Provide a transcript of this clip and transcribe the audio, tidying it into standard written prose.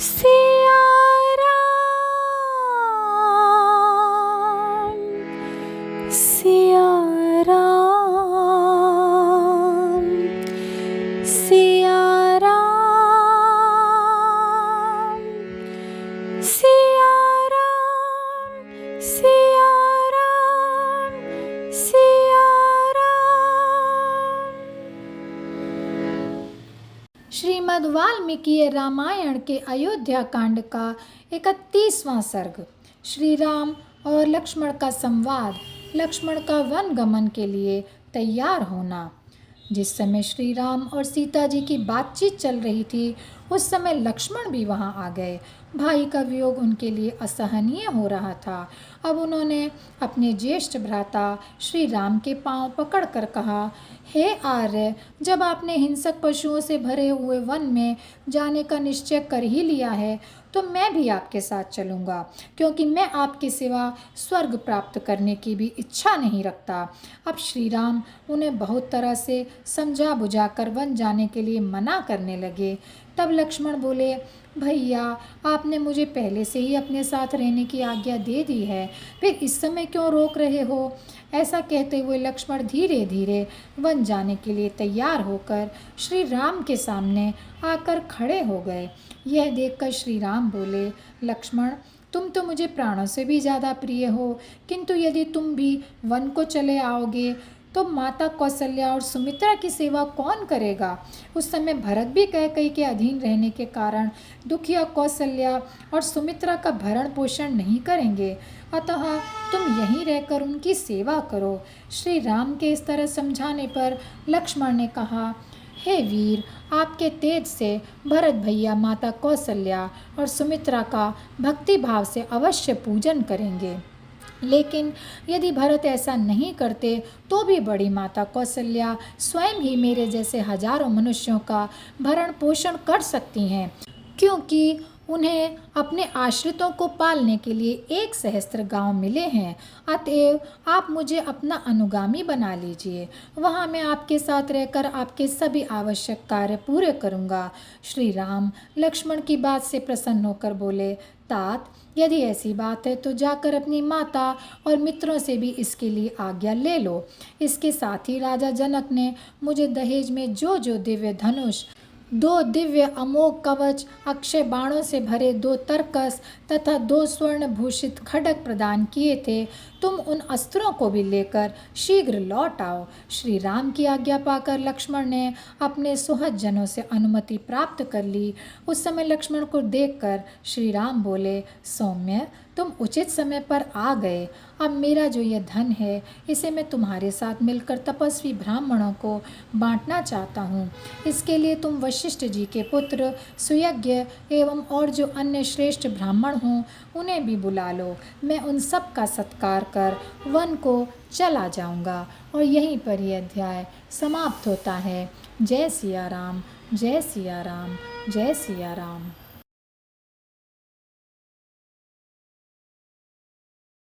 सिया राम, सिया राम, सिया राम, सिया राम, सिया राम, सिया राम। श्रीमद् वाल्मीकि रामायण के अयोध्या कांड का 31वां सर्ग। श्री राम और लक्ष्मण का संवाद, लक्ष्मण का वन गमन के लिए तैयार होना। जिस समय श्री राम और सीता जी की बातचीत चल रही थी, उस समय लक्ष्मण भी वहां आ गए। भाई का वियोग उनके लिए असहनीय हो रहा था। अब उन्होंने अपने ज्येष्ठ भ्राता श्री राम के पांव पकड़कर कहा, हे आर्य, जब आपने हिंसक पशुओं से भरे हुए वन में जाने का निश्चय कर ही लिया है, तो मैं भी आपके साथ चलूँगा, क्योंकि मैं आपके सिवा स्वर्ग प्राप्त करने की भी इच्छा नहीं रखता। अब श्री राम उन्हें बहुत तरह से समझा बुझाकर वन जाने के लिए मना करने लगे। तब लक्ष्मण बोले, भैया, आपने मुझे पहले से ही अपने साथ रहने की आज्ञा दे दी है, फिर इस समय क्यों रोक रहे हो? ऐसा कहते हुए लक्ष्मण धीरे धीरे वन जाने के लिए तैयार होकर श्री राम के सामने आकर खड़े हो गए। यह देखकर श्री राम बोले, लक्ष्मण, तुम तो मुझे प्राणों से भी ज़्यादा प्रिय हो, किंतु यदि तुम भी वन को चले आओगे तो माता कौशल्या और सुमित्रा की सेवा कौन करेगा? उस समय भरत भी कैकेयी के अधीन रहने के कारण दुखिया कौशल्या और सुमित्रा का भरण पोषण नहीं करेंगे, अतः तुम यहीं रहकर उनकी सेवा करो। श्री राम के इस तरह समझाने पर लक्ष्मण ने कहा, हे वीर, आपके तेज से भरत भैया माता कौशल्या और सुमित्रा का भक्ति भाव से अवश्य पूजन करेंगे, लेकिन यदि भरत ऐसा नहीं करते तो भी बड़ी माता कौशल्या स्वयं ही मेरे जैसे हजारों मनुष्यों का भरण पोषण कर सकती हैं, क्योंकि उन्हें अपने आश्रितों को पालने के लिए 1,000 गांव मिले हैं। अतएव आप मुझे अपना अनुगामी बना लीजिए। वहां मैं आपके साथ रहकर आपके सभी आवश्यक कार्य पूरे करूंगा। श्री राम लक्ष्मण की बात से प्रसन्न होकर बोले, तात, यदि ऐसी बात है तो जाकर अपनी माता और मित्रों से भी इसके लिए आज्ञा ले लो। इसके साथ ही राजा जनक ने मुझे दहेज में जो जो दिव्य धनुष, 2 दिव्य अमोघ कवच, अक्षय बाणों से भरे 2 तरकस तथा 2 स्वर्ण भूषित खड्ग प्रदान किए थे, तुम उन अस्त्रों को भी लेकर शीघ्र लौट आओ। श्री राम की आज्ञा पाकर लक्ष्मण ने अपने सुहृदजनों से अनुमति प्राप्त कर ली। उस समय लक्ष्मण को देखकर श्री राम बोले, सौम्य, तुम उचित समय पर आ गए। अब मेरा जो यह धन है, इसे मैं तुम्हारे साथ मिलकर तपस्वी ब्राह्मणों को बांटना चाहता हूँ। इसके लिए तुम वशिष्ठ जी के पुत्र सुयज्ञ एवं और जो अन्य श्रेष्ठ ब्राह्मण हों, उन्हें भी बुला लो। मैं उन सब का सत्कार कर वन को चला जाऊंगा। और यहीं पर यह अध्याय समाप्त होता है। जय सिया राम, जय सिया राम, जय सिया राम।